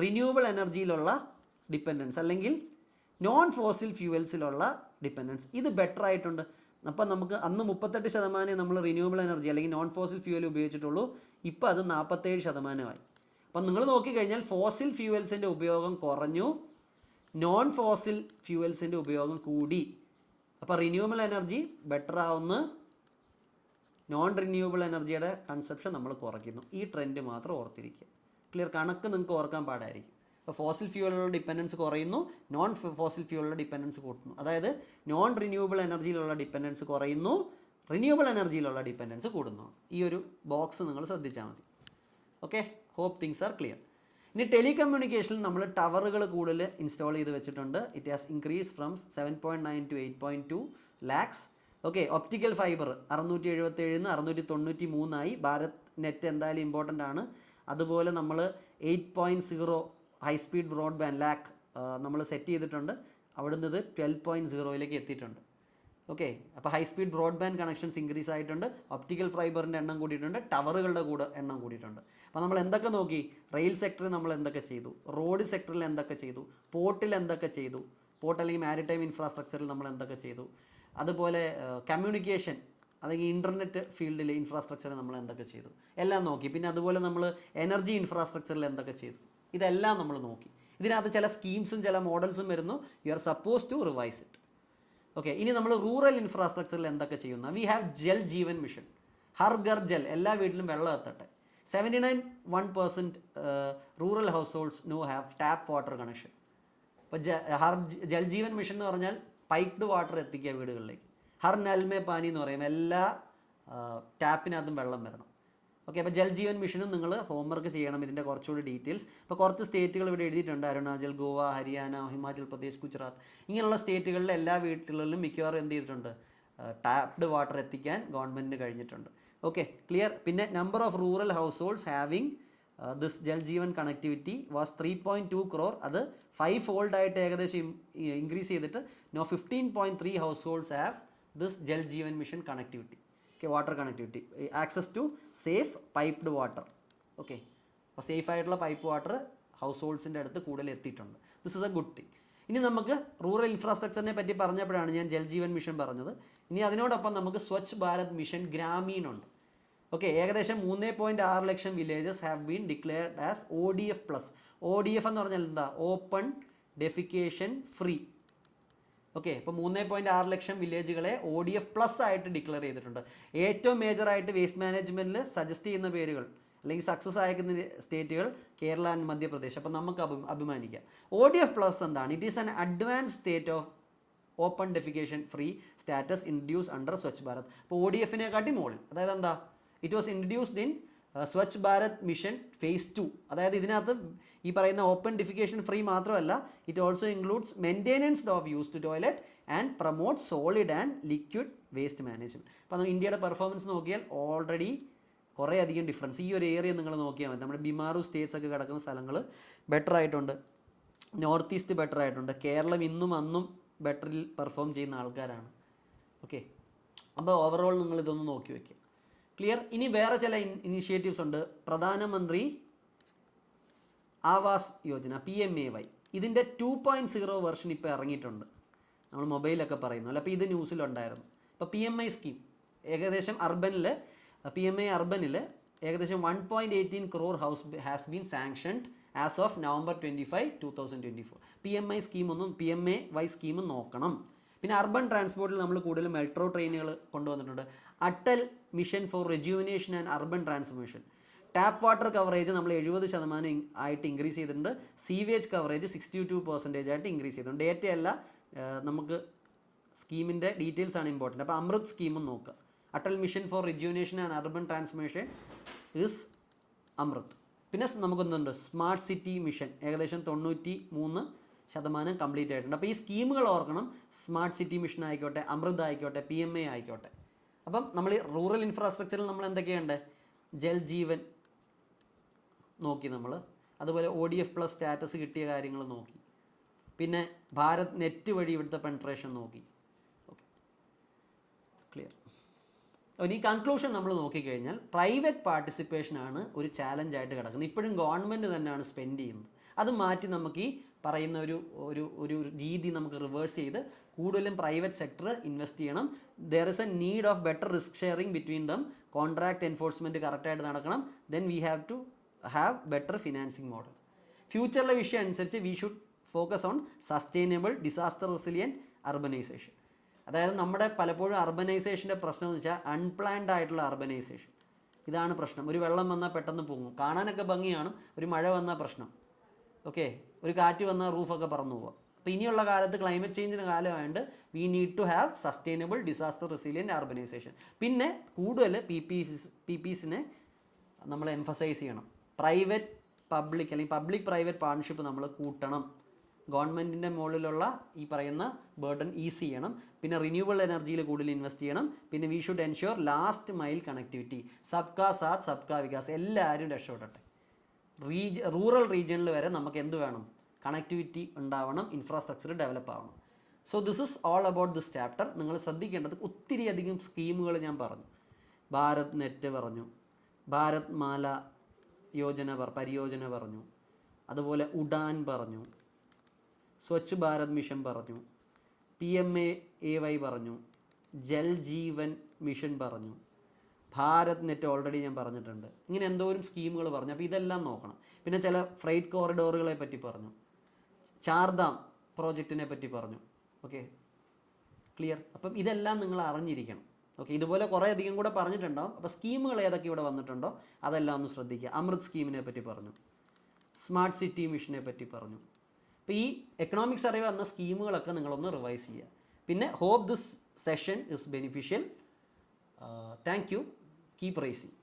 S1: റിന്യൂവബിൾ എനർജിയിലുള്ള ഡിപ്പെൻഡൻസ് അല്ലെങ്കിൽ നോൺ ഫോസിൽ ഫ്യൂവൽസിലുള്ള ഡിപ്പെൻഡൻസ് ഇത് ബെറ്റർ ആയിട്ടുണ്ട്. അപ്പം നമുക്ക് അന്ന് 38% നമ്മൾ റിന്യൂവബിൾ എനർജി അല്ലെങ്കിൽ നോൺ ഫോസിൽ ഫ്യൂവൽ ഉപയോഗിച്ചിട്ടുള്ളൂ. ഇപ്പോൾ അത് 47%. അപ്പം നിങ്ങൾ നോക്കിക്കഴിഞ്ഞാൽ ഫോസിൽ ഫ്യൂവൽസിൻ്റെ ഉപയോഗം കുറഞ്ഞു, നോൺ ഫോസിൽ ഫ്യൂവൽസിൻ്റെ ഉപയോഗം കൂടി. അപ്പോൾ റിന്യൂവബിൾ എനർജി ബെറ്റർ ആവുന്നു, നോൺ റിന്യൂവബിൾ എനർജിയുടെ കൺസെപ്ഷൻ നമ്മൾ കുറയ്ക്കുന്നു. ഈ ട്രെൻഡ് മാത്രം ഓർത്തിരിക്കുക. ക്ലിയർ? കണക്ക് നിങ്ങൾക്ക് ഓർക്കാൻ പാടായിരിക്കും. അപ്പോൾ ഫോസിൽ ഫ്യൂവലുള്ള ഡിപ്പെൻഡൻസ് കുറയുന്നു, നോൺ ഫോസിൽ ഫ്യൂവലുള്ള ഡിപ്പെൻഡൻസ് കൂട്ടുന്നു. അതായത് നോൺ റിന്യൂവബിൾ എനർജിയിലുള്ള ഡിപ്പെൻഡൻസ് കുറയുന്നു, റിന്യൂവബിൾ എനർജിയിലുള്ള ഡിപ്പെൻഡൻസ് കൂടുന്നു. ഈ ഒരു ബോക്സ് നിങ്ങൾ ശ്രദ്ധിച്ചാൽ മതി. Okay, hope things are clear. ഇനി ടെലികമ്മ്യൂണിക്കേഷനിൽ നമ്മൾ ടവറുകൾ കൂടുതൽ ഇൻസ്റ്റാൾ ചെയ്ത് വെച്ചിട്ടുണ്ട്. It has increase from 7.9 to 8.2 lakhs. Okay, optical fibre 677 693 ആയി. ഭാരത് നെറ്റ് എന്തായാലും ഇമ്പോർട്ടൻ്റ് ആണ്. അതുപോലെ നമ്മൾ 8.0 ഹൈ സ്പീഡ് ബ്രോഡ്ബാൻഡ് ലാക്ക് നമ്മൾ സെറ്റ് ചെയ്തിട്ടുണ്ട്. അവിടുന്ന് ഇത് 12.0ലേക്ക് എത്തിയിട്ടുണ്ട്. ഓക്കെ, അപ്പോൾ high speed broadband connections increase ആയിട്ടുണ്ട്. ഒപ്റ്റിക്കൽ ഫൈബറിൻ്റെ എണ്ണം കൂടിയിട്ടുണ്ട്, ടവറുകളുടെ കൂടെ എണ്ണം കൂടിയിട്ടുണ്ട്. അപ്പോൾ നമ്മൾ എന്തൊക്കെ നോക്കി? റെയിൽ സെക്ടറിൽ നമ്മൾ എന്തൊക്കെ ചെയ്തു, റോഡ് സെക്ടറിൽ എന്തൊക്കെ ചെയ്തു, പോർട്ടിൽ എന്തൊക്കെ ചെയ്തു, പോർട്ട് അല്ലെങ്കിൽ മാരിടൈം ഇൻഫ്രാസ്ട്രക്ചറിൽ നമ്മൾ എന്തൊക്കെ ചെയ്തു, അതുപോലെ കമ്മ്യൂണിക്കേഷൻ അല്ലെങ്കിൽ ഇൻ്റർനെറ്റ് ഫീൽഡിൽ ഇൻഫ്രാസ്ട്രക്ചർ നമ്മൾ എന്തൊക്കെ ചെയ്തു, എല്ലാം നോക്കി. പിന്നെ അതുപോലെ നമ്മൾ എനർജി ഇൻഫ്രാസ്ട്രക്ചറിൽ എന്തൊക്കെ ചെയ്തു, ഇതെല്ലാം നമ്മൾ നോക്കി. ഇതിനകത്ത് ചില സ്കീംസും ചില മോഡൽസും വരുന്നു. You are suppose to revise it. Okay, ഇനി നമ്മൾ റൂറൽ ഇൻഫ്രാസ്ട്രക്ചറിൽ എന്തൊക്കെ ചെയ്യുന്ന? We have Jal Jeevan mission, Har Ghar Jal, എല്ലാ വീട്ടിലും വെള്ളം എത്തട്ടെ. 79% rural households no have tap water connection. അപ്പോൾ ജൽ ജീവൻ മിഷൻ എന്ന് പറഞ്ഞാൽ പൈപ്ഡ് വാട്ടർ എത്തിക്കുക വീടുകളിലേക്ക്. ഹർ നൽമേ പാനി എന്ന് പറയും, എല്ലാ ടാപ്പിനകത്തും വെള്ളം വരണം. ഓക്കെ, അപ്പോൾ ജൽ ജീവൻ മിഷനും നിങ്ങൾ ഹോംവർക്ക് ചെയ്യണം. ഇതിൻ്റെ കുറച്ചുകൂടി ഡീറ്റെയിൽസ്. അപ്പോൾ കുറച്ച് സ്റ്റേറ്റുകൾ ഇവിടെ എഴുതിയിട്ടുണ്ട്. അരുണാചൽ, ഗോവ, ഹരിയാന, ഹിമാചൽ പ്രദേശ്, ഗുജറാത്ത്, ഇങ്ങനെയുള്ള സ്റ്റേറ്റുകളിലെ എല്ലാ വീടുകളിലും മിക്കവാറും എന്ത് ചെയ്തിട്ടുണ്ട്? ടാപ്ഡ് വാട്ടർ എത്തിക്കാൻ ഗവൺമെൻറ്റിന് കഴിഞ്ഞിട്ടുണ്ട്. Okay, clear? പിന്നെ number of rural households having this Jal Jeevan connectivity was 3.2 crore. അത് 5-fold ആയിട്ട് ഏകദേശം ഇൻക്രീസ് ചെയ്തിട്ട് now 15.3 households have this Jal Jeevan mission connectivity. Okay, water connectivity, access to safe piped water. Okay, അപ്പോൾ safe ആയിട്ടുള്ള pipe water ഹൗസ് ഹോൾഡ്സിൻ്റെ അടുത്ത് കൂടുതൽ എത്തിയിട്ടുണ്ട്. This is a good thing. ഇനി നമുക്ക് റൂറൽ ഇൻഫ്രാസ്ട്രക്ചറിനെ പറ്റി പറഞ്ഞപ്പോഴാണ് ഞാൻ ജൽ ജീവൻ മിഷൻ പറഞ്ഞത്. ഇനി അതിനോടൊപ്പം നമുക്ക് സ്വച്ഛ് ഭാരത് മിഷൻ ഗ്രാമീൺ ഉണ്ട്. ഓക്കെ, ഏകദേശം 3.6 lakh villages have been declared as ODF+. ODF എന്ന് പറഞ്ഞാൽ എന്താ? Open defecation free. ഓക്കെ, ഇപ്പോൾ 3.6 ലക്ഷം വില്ലേജുകളെ ODF+ ആയിട്ട് ഡിക്ലെയർ ചെയ്തിട്ടുണ്ട്. ഏറ്റവും മേജറായിട്ട് വേസ്റ്റ് മാനേജ്മെൻറ്റിൽ സജസ്റ്റ് ചെയ്യുന്ന പേരുകൾ അല്ലെങ്കിൽ സക്സസ് അയക്കുന്ന സ്റ്റേറ്റുകൾ കേരള ആൻഡ് മധ്യപ്രദേശ്. അപ്പോൾ നമുക്ക് അഭിമാനിക്കാം. ODF+ എന്താണ്? It is an advance state of open defecation free status introduce under Swachh Bharat. അപ്പോൾ ODF-നെക്കാട്ടി മുകളിൽ. അതായത് എന്താ? It was introduced in Swachh Bharat mission phase 2. അതായത് ഇതിനകത്ത് ഈ പറയുന്ന ഓപ്പൺ ഡെഫിക്കേഷൻ ഫ്രീ മാത്രമല്ല, it also includes maintenance of used toilet and promote solid and liquid waste management. അപ്പോൾ നമ്മൾ ഇന്ത്യയുടെ പെർഫോമൻസ് നോക്കിയാൽ ഓൾറെഡി കുറേ അധികം ഡിഫറൻസ്. ഈ ഒരു ഏരിയ നിങ്ങൾ നോക്കിയാൽ മതി. നമ്മുടെ ബിമാറു സ്റ്റേറ്റ്സ് ഒക്കെ കിടക്കുന്ന സ്ഥലങ്ങൾ ബെറ്റർ ആയിട്ടുണ്ട്. നോർത്ത് ഈസ്റ്റ് ബെറ്റർ ആയിട്ടുണ്ട്. കേരളം ഇന്നും അന്നും ബെറ്ററിൽ പെർഫോം ചെയ്യുന്ന ആൾക്കാരാണ്. ഓക്കെ, അപ്പോൾ ഓവറോൾ നിങ്ങൾ ഇതൊന്ന് നോക്കി വയ്ക്കുക. ക്ലിയർ? ഇനി വേറെ ചില ഇനിഷ്യേറ്റീവ്സ് ഉണ്ട്. പ്രധാനമന്ത്രി ആവാസ് യോജന, PMAY. ഇതിൻ്റെ 2.0 വെർഷൻ ഇപ്പോൾ ഇറങ്ങിയിട്ടുണ്ട്. നമ്മൾ മൊബൈലൊക്കെ പറയുന്നു അല്ല. അപ്പോൾ ഇത് ന്യൂസിലുണ്ടായിരുന്നു. അപ്പോൾ PMAY സ്കീം ഏകദേശം അർബനിൽ, PMAY അർബനിൽ ഏകദേശം 1.18 crore house has been sanctioned as of November 25, 2024. PMAY scheme നോക്കണം. പിന്നെ അർബൻ ട്രാൻസ്പോർട്ടിൽ നമ്മൾ കൂടുതൽ മെട്രോ ട്രെയിനുകൾ കൊണ്ടുവന്നിട്ടുണ്ട്. Atal mission for rejuvenation and urban transformation. Tap water coverage നമ്മൾ 70% ആയിട്ട് ഇൻക്രീസ് ചെയ്തിട്ടുണ്ട്. സീവേജ് കവറേജ് 62% ആയിട്ട് ഇൻക്രീസ് ചെയ്തിട്ടുണ്ട്. ഡേറ്റയല്ല, നമുക്ക് സ്കീമിൻ്റെ ഡീറ്റെയിൽസ് ആണ് ഇമ്പോർട്ടൻറ്റ്. അപ്പോൾ അമൃത് സ്കീമും നോക്കുക. Atal mission for rejuvenation and urban transformation is Amrut. പിന്നെ നമുക്കൊന്നുണ്ട് സ്മാർട്ട് സിറ്റി മിഷൻ, ഏകദേശം 93% കംപ്ലീറ്റ് ആയിട്ടുണ്ട്. അപ്പോൾ ഈ സ്കീമുകൾ ഓർക്കണം. സ്മാർട്ട് സിറ്റി മിഷൻ ആയിക്കോട്ടെ, അമൃത് ആയിക്കോട്ടെ, PMAY ആയിക്കോട്ടെ. അപ്പം നമ്മൾ ഈ റൂറൽ ഇൻഫ്രാസ്ട്രക്ചറിൽ നമ്മൾ എന്തൊക്കെയുണ്ട്? ജൽ ജീവൻ നോക്കി നമ്മൾ, അതുപോലെ ODF+ സ്റ്റാറ്റസ് കിട്ടിയ കാര്യങ്ങൾ നോക്കി, പിന്നെ ഭാരത് നെറ്റ് വഴി ഇവിടുത്തെ പെൻട്രേഷൻ നോക്കി. Okay, clear? അപ്പോൾ ഈ കൺക്ലൂഷൻ നമ്മൾ നോക്കിക്കഴിഞ്ഞാൽ പ്രൈവറ്റ് പാർട്ടിസിപ്പേഷനാണ് ഒരു ചാലഞ്ചായിട്ട് കിടക്കുന്നത്. ഇപ്പോഴും ഗവൺമെൻറ് തന്നെയാണ് സ്പെൻഡ് ചെയ്യുന്നത്. അത് മാറ്റി നമുക്ക് ഈ പറയുന്ന ഒരു രീതി നമുക്ക് റിവേഴ്സ് ചെയ്ത് കൂടുതലും പ്രൈവറ്റ് സെക്ടർ ഇൻവെസ്റ്റ് ചെയ്യണം. There is a need of better risk sharing between them. Contract enforcement കറക്റ്റായിട്ട് നടക്കണം. Then we have to have better financing model. ഫ്യൂച്ചറിലെ വിഷയം അനുസരിച്ച് we should focus on sustainable disaster resilient urbanisation. അതായത് നമ്മുടെ പലപ്പോഴും അർബനൈസേഷൻ്റെ പ്രശ്നം എന്ന് വെച്ചാൽ അൺപ്ലാൻഡ് ആയിട്ടുള്ള അർബനൈസേഷൻ. ഇതാണ് പ്രശ്നം. ഒരു വെള്ളം വന്നാൽ പെട്ടെന്ന് പോകും, കാണാനൊക്കെ ഭംഗിയാണ്. ഒരു മഴ വന്നാൽ പ്രശ്നം. ഓക്കെ, ഒരു കാറ്റ് വന്നാൽ റൂഫൊക്കെ പറന്നു പോവാം. അപ്പോൾ ഇനിയുള്ള കാലത്ത് ക്ലൈമറ്റ് ചേഞ്ചിന് കാലമായതുകൊണ്ട് we need to have sustainable disaster resilient urbanisation. പിന്നെ കൂടുതൽ PPSനെ നമ്മൾ എംഫസൈസ് ചെയ്യണം. പ്രൈവറ്റ് പബ്ലിക് അല്ലെങ്കിൽ പബ്ലിക് പ്രൈവറ്റ് പാർട്ണർഷിപ്പ് നമ്മൾ കൂട്ടണം. ഗവൺമെൻറ്റിൻ്റെ മുകളിലുള്ള ഈ പറയുന്ന ബർഡൻ ഈസ് ചെയ്യണം. പിന്നെ റിന്യൂവബിൾ എനർജിയിൽ കൂടുതൽ ഇൻവെസ്റ്റ് ചെയ്യണം. പിന്നെ we should ensure last mile connectivity. സബ്കാ സാത്ത് സബ്കാ വികാസ്. എല്ലാവരും രക്ഷപ്പെടട്ടെ. റൂറൽ റീജിയനിൽ വരെ നമുക്ക് എന്ത് വേണം? കണക്ടിവിറ്റി ഉണ്ടാവണം, ഇൻഫ്രാസ്ട്രക്ചർ ഡെവലപ്പ് ആവണം. So this is all about this chapter. നിങ്ങൾ ശ്രദ്ധിക്കേണ്ടത് ഒത്തിരി അധികം സ്കീമുകൾ ഞാൻ പറഞ്ഞു. ഭാരത് നെറ്റ് പറഞ്ഞു, ഭാരത് മാല പരിയോജന പറഞ്ഞു, അതുപോലെ ഉഡാൻ പറഞ്ഞു, സ്വച്ഛ് ഭാരത് മിഷൻ പറഞ്ഞു, PMAY പറഞ്ഞു, ജൽ ജീവൻ മിഷൻ പറഞ്ഞു, ഭാരത് നെറ്റ് ഓൾറെഡി ഞാൻ പറഞ്ഞിട്ടുണ്ട്. ഇങ്ങനെ എന്തോരം സ്കീമുകൾ പറഞ്ഞു. അപ്പോൾ ഇതെല്ലാം നോക്കണം. പിന്നെ ചില ഫ്രൈറ്റ് കോറിഡോറുകളെ പറ്റി പറഞ്ഞു, ചാർധാം പ്രോജക്റ്റിനെ പറ്റി പറഞ്ഞു. Okay, clear? അപ്പം ഇതെല്ലാം നിങ്ങൾ അറിഞ്ഞിരിക്കണം. ഓക്കെ, ഇതുപോലെ കുറേ അധികം കൂടെ പറഞ്ഞിട്ടുണ്ടാവും. അപ്പോൾ സ്കീമുകൾ ഏതൊക്കെ ഇവിടെ വന്നിട്ടുണ്ടോ അതെല്ലാം ഒന്ന് ശ്രദ്ധിക്കുക. അമൃത് സ്കീമിനെ പറ്റി പറഞ്ഞു, സ്മാർട്ട് സിറ്റി മിഷനെ പറ്റി പറഞ്ഞു. അപ്പോൾ ഈ എക്കണോമിക് സർവേ വന്ന സ്കീമുകളൊക്കെ നിങ്ങളൊന്ന് റിവൈസ് ചെയ്യുക. പിന്നെ hope this session is beneficial. Thank you. Keep rising.